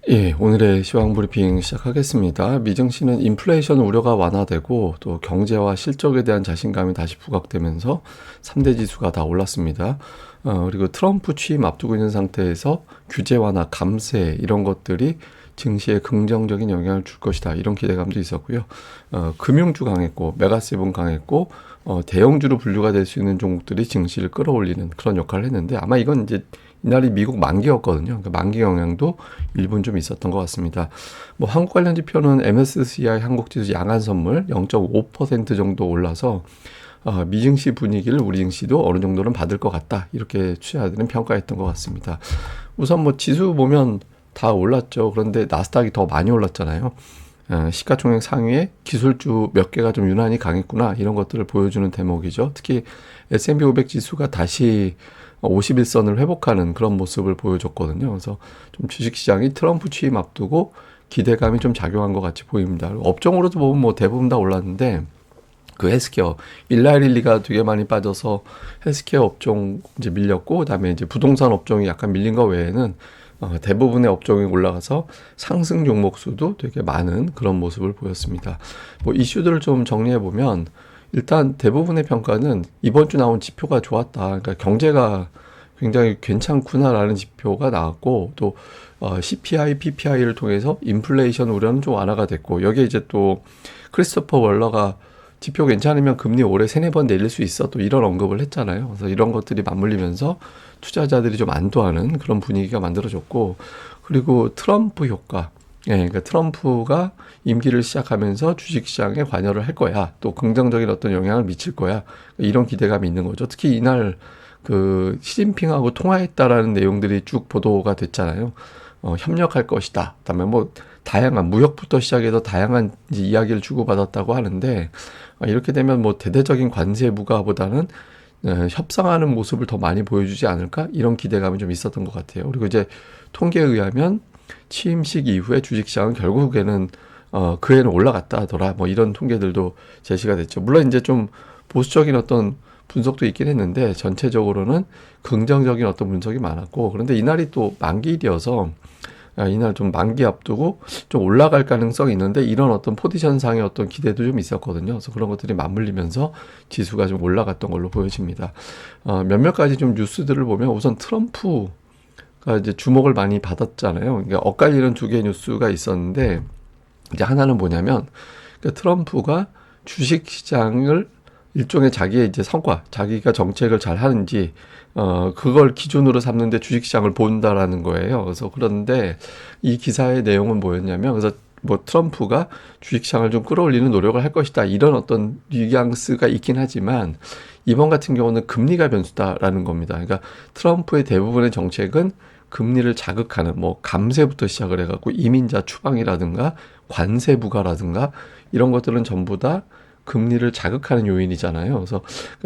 예, 오늘의 시황 브리핑 시작하겠습니다. 미증시는 인플레이션 우려가 완화되고 또 경제와 실적에 대한 자신감이 다시 부각되면서 3대 지수가 다 올랐습니다. 그리고 트럼프 취임 앞두고 있는 상태에서 규제 완화, 감세 이런 것들이 증시에 긍정적인 영향을 줄 것이다. 이런 기대감도 있었고요. 금융주 강했고 메가세븐 강했고 대형주로 분류가 될 수 있는 종목들이 증시를 끌어올리는 그런 역할을 했는데 아마 이건 이제 이날이 미국 만기였거든요. 그러니까 만기 영향도 일부는 좀 있었던 것 같습니다. 뭐 한국 관련 지표는 MSCI 한국지수 양한 선물 0.5% 정도 올라서 미증시 분위기를 우리 증시도 어느 정도는 받을 것 같다. 이렇게 투자자들은 평가했던 것 같습니다. 우선 뭐 지수 보면 다 올랐죠. 그런데 나스닥이 더 많이 올랐잖아요. 시가총액 상위에 기술주 몇 개가 좀 유난히 강했구나 이런 것들을 보여주는 대목이죠. 특히 S&P 500 지수가 다시 51선을 회복하는 그런 모습을 보여줬거든요. 그래서 좀 주식시장이 트럼프 취임 앞두고 기대감이 좀 작용한 것 같이 보입니다. 업종으로도 보면 뭐 대부분 다 올랐는데 그 헬스케어 일라이릴리가 되게 많이 빠져서 헬스케어 업종 이제 밀렸고 그다음에 이제 부동산 업종이 약간 밀린 거 외에는 대부분의 업종이 올라가서 상승 종목 수도 되게 많은 그런 모습을 보였습니다. 뭐 이슈들을 좀 정리해 보면 일단 대부분의 평가는 이번 주 나온 지표가 좋았다. 그러니까 경제가 굉장히 괜찮구나라는 지표가 나왔고 또 CPI, PPI를 통해서 인플레이션 우려는 좀 완화가 됐고 여기에 이제 또 크리스토퍼 월러가 지표 괜찮으면 금리 올해 3-4번 내릴 수 있어 또 이런 언급을 했잖아요. 그래서 이런 것들이 맞물리면서 투자자들이 좀 안도하는 그런 분위기가 만들어졌고 그리고 트럼프 효과 그러니까 트럼프가 임기를 시작하면서 주식시장에 관여를 할 거야. 또 긍정적인 어떤 영향을 미칠 거야. 이런 기대감이 있는 거죠. 특히 이날 그 시진핑하고 통화했다라는 내용들이 쭉 보도가 됐잖아요. 협력할 것이다. 그다음에 뭐 다양한 무역부터 시작해서 다양한 이제 이야기를 주고받았다고 하는데 이렇게 되면 뭐 대대적인 관세 부과보다는 협상하는 모습을 더 많이 보여주지 않을까 이런 기대감이 좀 있었던 것 같아요. 그리고 이제 통계에 의하면 취임식 이후에 주식시장은 결국에는 그 해는 올라갔다 하더라. 뭐 이런 통계들도 제시가 됐죠. 물론 이제 좀 보수적인 어떤 분석도 있긴 했는데 전체적으로는 긍정적인 어떤 분석이 많았고 그런데 이날이 또 만기일이어서 이날 좀 만기 앞두고 좀 올라갈 가능성이 있는데 이런 어떤 포지션상의 어떤 기대도 좀 있었거든요. 그래서 그런 것들이 맞물리면서 지수가 좀 올라갔던 걸로 보여집니다. 몇몇 가지 좀 뉴스들을 보면 우선 트럼프가 이제 주목을 많이 받았잖아요. 그러니까 엇갈리는 두 개의 뉴스가 있었는데 이제 하나는 뭐냐면 그러니까 트럼프가 주식 시장을 일종의 자기의 이제 성과, 자기가 정책을 잘 하는지, 그걸 기준으로 삼는데 주식시장을 본다라는 거예요. 그래서 그런데 이 기사의 내용은 뭐였냐면, 그래서 뭐 트럼프가 주식시장을 좀 끌어올리는 노력을 할 것이다. 이런 어떤 뉘앙스가 있긴 하지만, 이번 같은 경우는 금리가 변수다라는 겁니다. 그러니까 트럼프의 대부분의 정책은 금리를 자극하는 뭐 감세부터 시작을 해갖고 이민자 추방이라든가 관세 부과라든가 이런 것들은 전부 다 금리를 자극하는 요인이잖아요. 그래서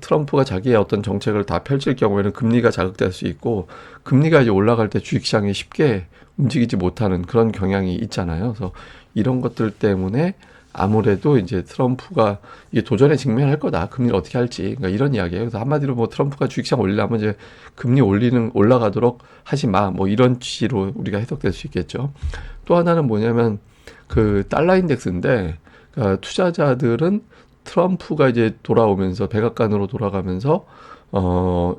트럼프가 자기의 어떤 정책을 다 펼칠 경우에는 금리가 자극될 수 있고 금리가 이제 올라갈 때 주식시장이 쉽게 움직이지 못하는 그런 경향이 있잖아요. 그래서 이런 것들 때문에 아무래도 이제 트럼프가 이게 도전에 직면할 거다. 금리를 어떻게 할지. 그러니까 이런 이야기예요. 그래서 한마디로 뭐 트럼프가 주식시장 올리려면 이제 금리 올라가도록 하지 마. 뭐 이런 취지로 우리가 해석될 수 있겠죠. 또 하나는 뭐냐면 그 달러 인덱스인데 그러니까 투자자들은 트럼프가 이제 돌아오면서 백악관으로 돌아가면서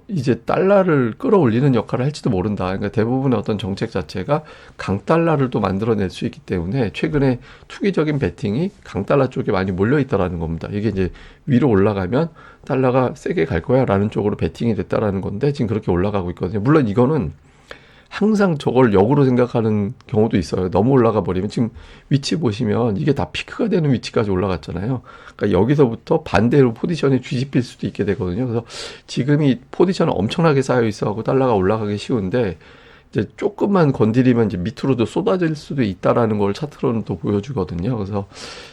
이제 달러를 끌어올리는 역할을 할지도 모른다. 그러니까 대부분의 어떤 정책 자체가 강달러를 또 만들어낼 수 있기 때문에 최근에 투기적인 베팅이 강달러 쪽에 많이 몰려 있다라는 겁니다. 이게 이제 위로 올라가면 달러가 세게 갈 거야라는 쪽으로 베팅이 됐다라는 건데 지금 그렇게 올라가고 있거든요. 물론 이거는 항상 저걸 역으로 생각하는 경우도 있어요. 너무 올라가 버리면 지금 위치 보시면 이게 다 피크가 되는 위치까지 올라갔잖아요. 그러니까 여기서부터 반대로 포지션이 뒤집힐 수도 있게 되거든요. 그래서 지금 이 포지션은 엄청나게 쌓여 있어가고 달러가 올라가기 쉬운데 이제 조금만 건드리면 이제 밑으로도 쏟아질 수도 있다라는 걸 차트로는 또 보여주거든요. 그래서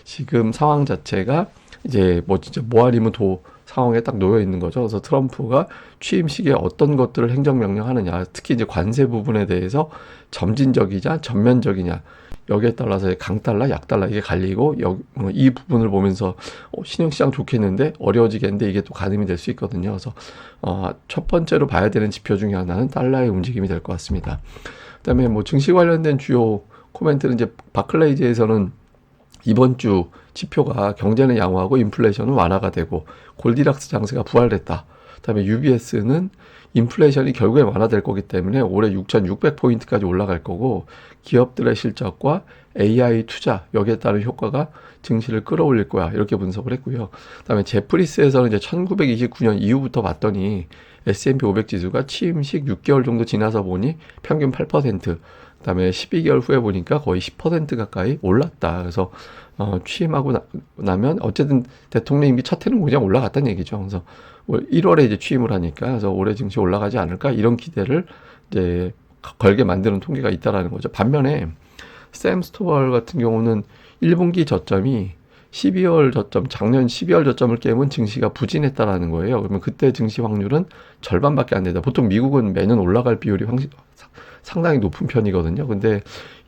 지금 상황 자체가 이제 뭐 진짜 뭐 아니면 도 상황에 딱 놓여 있는 거죠. 그래서 트럼프가 취임 시기에 어떤 것들을 행정명령하느냐, 특히 이제 관세 부분에 대해서 점진적이냐, 전면적이냐, 여기에 따라서 강달러, 약달러 이게 갈리고 이 부분을 보면서 신흥시장 좋겠는데 어려워지겠는데 이게 또 가늠이 될 수 있거든요. 그래서 첫 번째로 봐야 되는 지표 중에 하나는 달러의 움직임이 될 것 같습니다. 그다음에 뭐 증시 관련된 주요 코멘트는 이제 바클레이즈에서는 이번 주 지표가 경제는 양호하고 인플레이션은 완화가 되고 골디락스 장세가 부활했다. 그다음에 UBS는 인플레이션이 결국에 완화될 거기 때문에 올해 6,600포인트까지 올라갈 거고 기업들의 실적과 AI 투자 여기에 따른 효과가 증시를 끌어올릴 거야. 이렇게 분석을 했고요. 그다음에 제프리스에서는 이제 1929년 이후부터 봤더니 S&P 500 지수가 취임식 6개월 정도 지나서 보니 평균 8%, 그다음에 12개월 후에 보니까 거의 10% 가까이 올랐다. 그래서 취임하고 나면 어쨌든 대통령 임기 첫 해는 그냥 올라갔다는 얘기죠. 그래서 1월에 이제 취임을 하니까 그래서 올해 증시 올라가지 않을까 이런 기대를 이제 걸게 만드는 통계가 있다라는 거죠. 반면에 샘 스토벌 같은 경우는 1분기 저점이 12월 저점, 작년 12월 저점을 깨면 증시가 부진했다라는 거예요. 그러면 그때 증시 확률은 절반밖에 안 된다. 보통 미국은 매년 올라갈 비율이 상당히 높은 편이거든요. 근데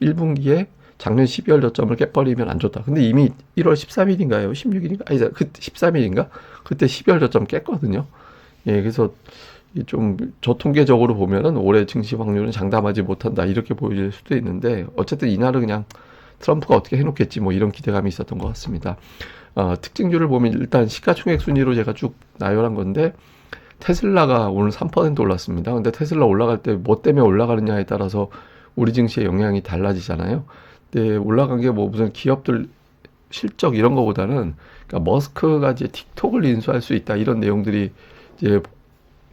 1분기에 작년 12월 저점을 깨버리면 안 좋다. 근데 이미 1월 13일인가요? 16일인가? 아니, 그 13일인가? 그때 12월 저점 깼거든요. 예, 그래서 좀 저통계적으로 보면은 올해 증시 확률은 장담하지 못한다. 이렇게 보일 수도 있는데 어쨌든 이날은 그냥 트럼프가 어떻게 해놓겠지 뭐 이런 기대감이 있었던 것 같습니다. 특징주를 보면 일단 시가총액 순위로 제가 쭉 나열한 건데 테슬라가 오늘 3% 올랐습니다. 근데 테슬라 올라갈 때 뭐 때문에 올라가느냐에 따라서 우리 증시의 영향이 달라지잖아요. 근데 올라간 게 뭐 무슨 기업들 실적 이런 거보다는 그러니까 머스크가 이제 틱톡을 인수할 수 있다 이런 내용들이 이제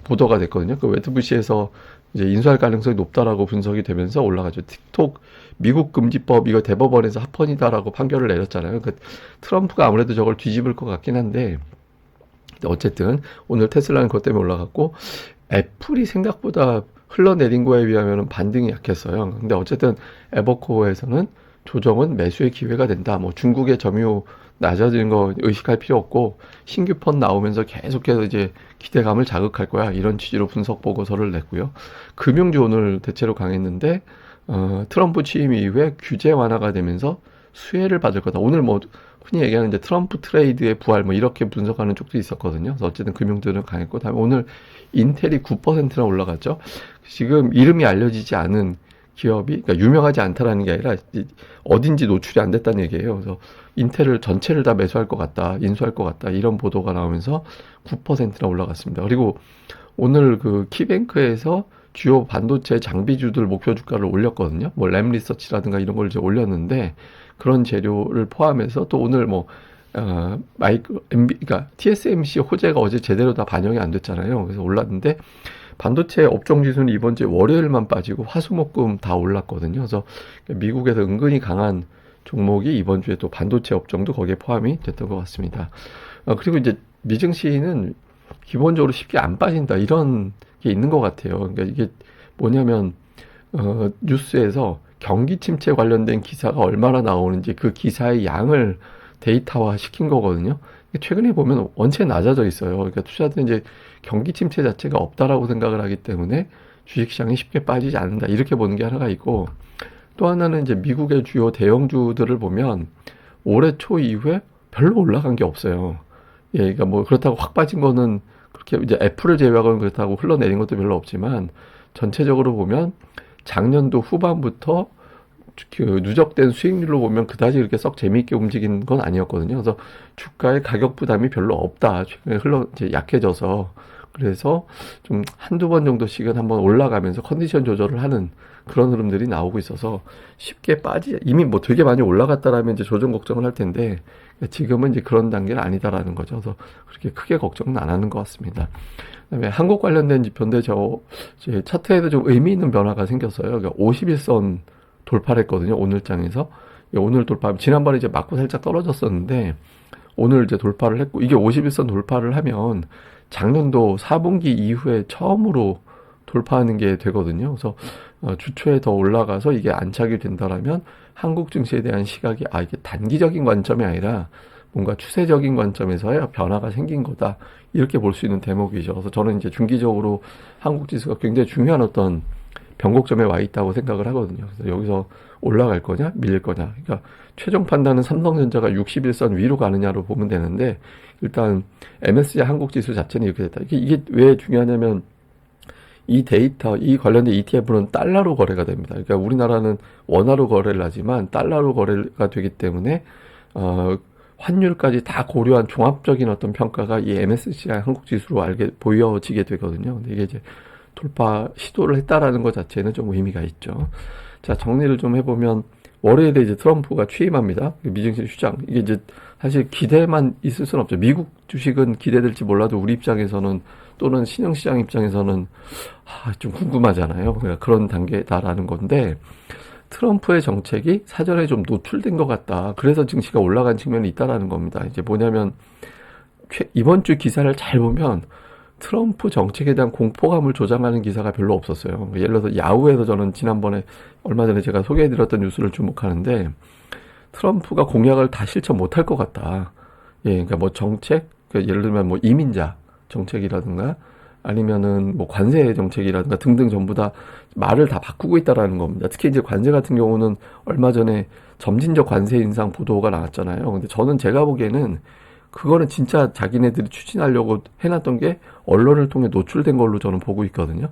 보도가 됐거든요. 그 웨트부시에서 이제 인수할 가능성이 높다라고 분석이 되면서 올라가죠. 틱톡 미국 금지법 이거 대법원에서 합헌이다라고 판결을 내렸잖아요. 그 트럼프가 아무래도 저걸 뒤집을 것 같긴 한데 어쨌든 오늘 테슬라는 그것 때문에 올라갔고 애플이 생각보다 흘러내린 거에 비하면 반등이 약했어요. 근데 어쨌든 에버코어에서는 조정은 매수의 기회가 된다. 뭐 중국의 점유 낮아지는 거 의식할 필요 없고 신규 펀 나오면서 계속해서 이제 기대감을 자극할 거야. 이런 취지로 분석 보고서를 냈고요. 금융주 오늘 대체로 강했는데 트럼프 취임 이후에 규제 완화가 되면서 수혜를 받을 거다. 오늘 뭐 흔히 얘기하는 이제 트럼프 트레이드의 부활 뭐 이렇게 분석하는 쪽도 있었거든요. 그래서 어쨌든 금융주는 강했고 다음에 오늘 인텔이 9%나 올라갔죠. 지금 이름이 알려지지 않은 기업이 그러니까 유명하지 않다라는 게 아니라 어딘지 노출이 안 됐다는 얘기예요. 그래서 인텔을 전체를 다 매수할 것 같다, 인수할 것 같다 이런 보도가 나오면서 9%나 올라갔습니다. 그리고 오늘 그 키뱅크에서 주요 반도체 장비주들 목표 주가를 올렸거든요. 뭐 램 리서치라든가 이런 걸 이제 올렸는데 그런 재료를 포함해서 또 오늘 뭐 그러니까 TSMC 호재가 어제 제대로 다 반영이 안 됐잖아요. 그래서 올랐는데 반도체 업종 지수는 이번 주 월요일만 빠지고 화수목금 다 올랐거든요. 그래서 미국에서 은근히 강한 종목이 이번 주에 또 반도체 업종도 거기에 포함이 됐던 것 같습니다. 그리고 이제 미증시는 기본적으로 쉽게 안 빠진다 이런 게 있는 것 같아요. 그러니까 이게 뭐냐면 뉴스에서 경기 침체 관련된 기사가 얼마나 나오는지 그 기사의 양을 데이터화 시킨 거거든요. 최근에 보면 원체 낮아져 있어요. 그러니까 투자자들은 이제 경기 침체 자체가 없다라고 생각을 하기 때문에 주식시장이 쉽게 빠지지 않는다. 이렇게 보는 게 하나가 있고 또 하나는 이제 미국의 주요 대형주들을 보면 올해 초 이후에 별로 올라간 게 없어요. 예, 그러니까 뭐 그렇다고 확 빠진 거는 그렇게 이제 애플을 제외하고는 그렇다고 흘러내린 것도 별로 없지만 전체적으로 보면 작년도 후반부터 그 누적된 수익률로 보면 그다지 그렇게 썩 재미있게 움직인 건 아니었거든요. 그래서 주가의 가격 부담이 별로 없다. 최근에 이제 약해져서 그래서 좀 한두 번 정도씩은 한번 올라가면서 컨디션 조절을 하는 그런 흐름들이 나오고 있어서 쉽게 이미 뭐 되게 많이 올라갔다라면 이제 조정 걱정을 할 텐데 지금은 이제 그런 단계는 아니다라는 거죠. 그래서 그렇게 크게 걱정은 안 하는 것 같습니다. 그다음에 한국 관련된 지표인데 제 차트에도 좀 의미 있는 변화가 생겼어요. 그러니까 51선 돌파를 했거든요. 오늘 장에서. 오늘 돌파, 지난번에 이제 맞고 살짝 떨어졌었는데, 오늘 이제 돌파를 했고, 이게 51선 돌파를 하면 작년도 4분기 이후에 처음으로 돌파하는 게 되거든요. 그래서 주초에 더 올라가서 이게 안착이 된다라면 한국 증시에 대한 시각이 이게 단기적인 관점이 아니라 뭔가 추세적인 관점에서의 변화가 생긴 거다. 이렇게 볼 수 있는 대목이죠. 그래서 저는 이제 중기적으로 한국 지수가 굉장히 중요한 어떤 변곡점에 와 있다고 생각을 하거든요. 그래서 여기서 올라갈 거냐, 밀릴 거냐. 그러니까 최종 판단은 삼성전자가 61선 위로 가느냐로 보면 되는데 일단 MSCI 한국 지수 자체는 이렇게 됐다. 이게 왜 중요하냐면 이 데이터, 이 관련된 ETF는 달러로 거래가 됩니다. 그러니까 우리나라는 원화로 거래를 하지만 달러로 거래가 되기 때문에 환율까지 다 고려한 종합적인 어떤 평가가 이 MSCI 한국 지수로 보여지게 되거든요. 근데 이게 이제 돌파 시도를 했다라는 것 자체는 좀 의미가 있죠. 자, 정리를 좀 해보면 월요일에 이제 트럼프가 취임합니다. 미증시 휴장. 이게 이제 사실 기대만 있을 수는 없죠. 미국 주식은 기대될지 몰라도 우리 입장에서는 또는 신흥시장 입장에서는 좀 궁금하잖아요. 그러니까 그런 단계다라는 건데 트럼프의 정책이 사전에 좀 노출된 것 같다. 그래서 증시가 올라간 측면이 있다라는 겁니다. 이제 뭐냐면 이번 주 기사를 잘 보면 트럼프 정책에 대한 공포감을 조장하는 기사가 별로 없었어요. 예를 들어서 야후에서 저는 지난번에 얼마 전에 제가 소개해드렸던 뉴스를 주목하는데 트럼프가 공약을 다 실천 못할 것 같다. 예, 그러니까 뭐 정책, 그러니까 예를 들면 뭐 이민자 정책이라든가 아니면은 뭐 관세 정책이라든가 등등 전부 다 말을 다 바꾸고 있다라는 겁니다. 특히 이제 관세 같은 경우는 얼마 전에 점진적 관세 인상 보도가 나왔잖아요. 근데 저는 제가 보기에는 그거는 진짜 자기네들이 추진하려고 해놨던 게 언론을 통해 노출된 걸로 저는 보고 있거든요.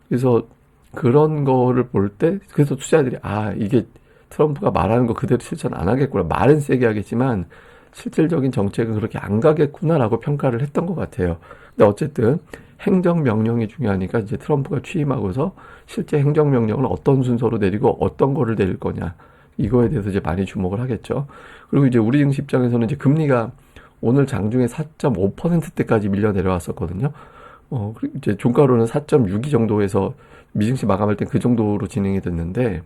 그래서 그런 거를 볼 때, 그래서 투자자들이, 이게 트럼프가 말하는 거 그대로 실천 안 하겠구나. 말은 세게 하겠지만, 실질적인 정책은 그렇게 안 가겠구나라고 평가를 했던 것 같아요. 근데 어쨌든, 행정명령이 중요하니까 이제 트럼프가 취임하고서 실제 행정명령은 어떤 순서로 내리고 어떤 거를 내릴 거냐. 이거에 대해서 이제 많이 주목을 하겠죠. 그리고 이제 우리 증시 입장에서는 이제 금리가 오늘 장중에 4.5%대까지 밀려 내려왔었거든요. 그리고 이제 종가로는 4.62 정도에서 미증시 마감할 땐 그 정도로 진행이 됐는데,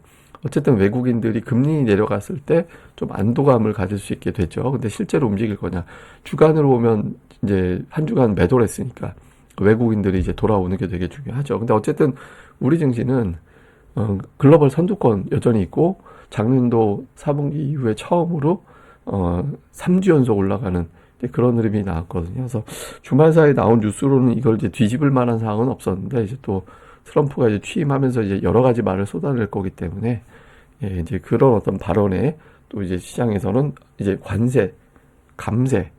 어쨌든 외국인들이 금리 내려갔을 때 좀 안도감을 가질 수 있게 됐죠. 근데 실제로 움직일 거냐. 주간으로 보면 이제 한 주간 매도를 했으니까 외국인들이 이제 돌아오는 게 되게 중요하죠. 근데 어쨌든 우리 증시는 글로벌 선두권 여전히 있고, 작년도 4분기 이후에 처음으로 3주 연속 올라가는 그런 흐름이 나왔거든요. 그래서 주말 사이에 나온 뉴스로는 이걸 이제 뒤집을 만한 사항은 없었는데, 이제 또 트럼프가 이제 취임하면서 이제 여러 가지 말을 쏟아낼 거기 때문에, 예, 이제 그런 어떤 발언에 또 이제 시장에서는 이제 관세, 감세,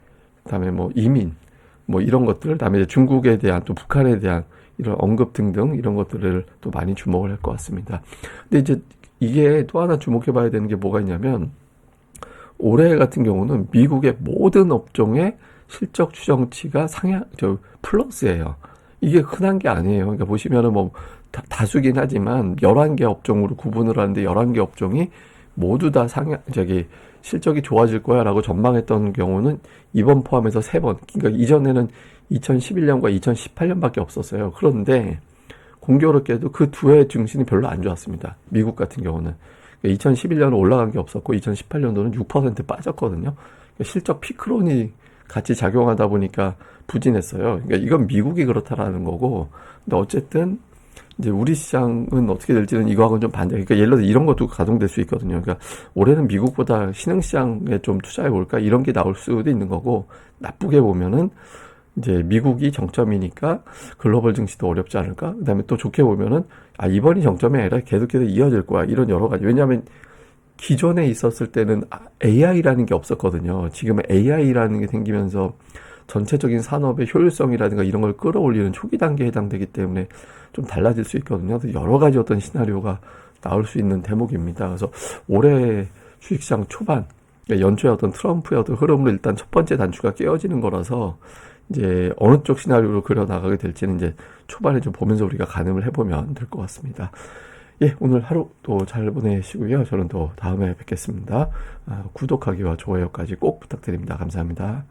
그다음에 뭐 이민, 뭐 이런 것들, 그다음에 이제 중국에 대한 또 북한에 대한 이런 언급 등등 이런 것들을 또 많이 주목을 할 것 같습니다. 근데 이제 이게 또 하나 주목해 봐야 되는 게 뭐가 있냐면, 올해 같은 경우는 미국의 모든 업종의 실적 추정치가 플러스예요. 이게 흔한 게 아니에요. 그러니까 보시면은 뭐 다수긴 하지만 11개 업종으로 구분을 하는데 11개 업종이 모두 다 실적이 좋아질 거야라고 전망했던 경우는 이번 포함해서 3번. 그러니까 이전에는 2011년과 2018년밖에 없었어요. 그런데 공교롭게도 그 두 해 증시는 별로 안 좋았습니다. 미국 같은 경우는. 2011년은 올라간 게 없었고 2018년도는 6% 빠졌거든요. 실적 피크론이 같이 작용하다 보니까 부진했어요. 그러니까 이건 미국이 그렇다라는 거고, 근데 어쨌든 이제 우리 시장은 어떻게 될지는 이거하고는 좀 반대. 그러니까 예를 들어서 이런 것도 가동될 수 있거든요. 그러니까 올해는 미국보다 신흥시장에 좀 투자해 볼까 이런 게 나올 수도 있는 거고, 나쁘게 보면은 이제 미국이 정점이니까 글로벌 증시도 어렵지 않을까? 그다음에 또 좋게 보면은 이번이 정점이 아니라 계속해서 이어질 거야. 이런 여러 가지. 왜냐하면 기존에 있었을 때는 AI라는 게 없었거든요. 지금은 AI라는 게 생기면서 전체적인 산업의 효율성이라든가 이런 걸 끌어올리는 초기 단계에 해당되기 때문에 좀 달라질 수 있거든요. 그래서 여러 가지 어떤 시나리오가 나올 수 있는 대목입니다. 그래서 올해 주식시장 초반, 연초에 어떤 트럼프의 어떤 흐름으로 일단 첫 번째 단추가 깨어지는 거라서 이제 어느 쪽 시나리오로 그려나가게 될지는 이제 초반에 좀 보면서 우리가 가늠을 해보면 될 것 같습니다. 예, 오늘 하루 또 잘 보내시고요. 저는 또 다음에 뵙겠습니다. 구독하기와 좋아요까지 꼭 부탁드립니다. 감사합니다.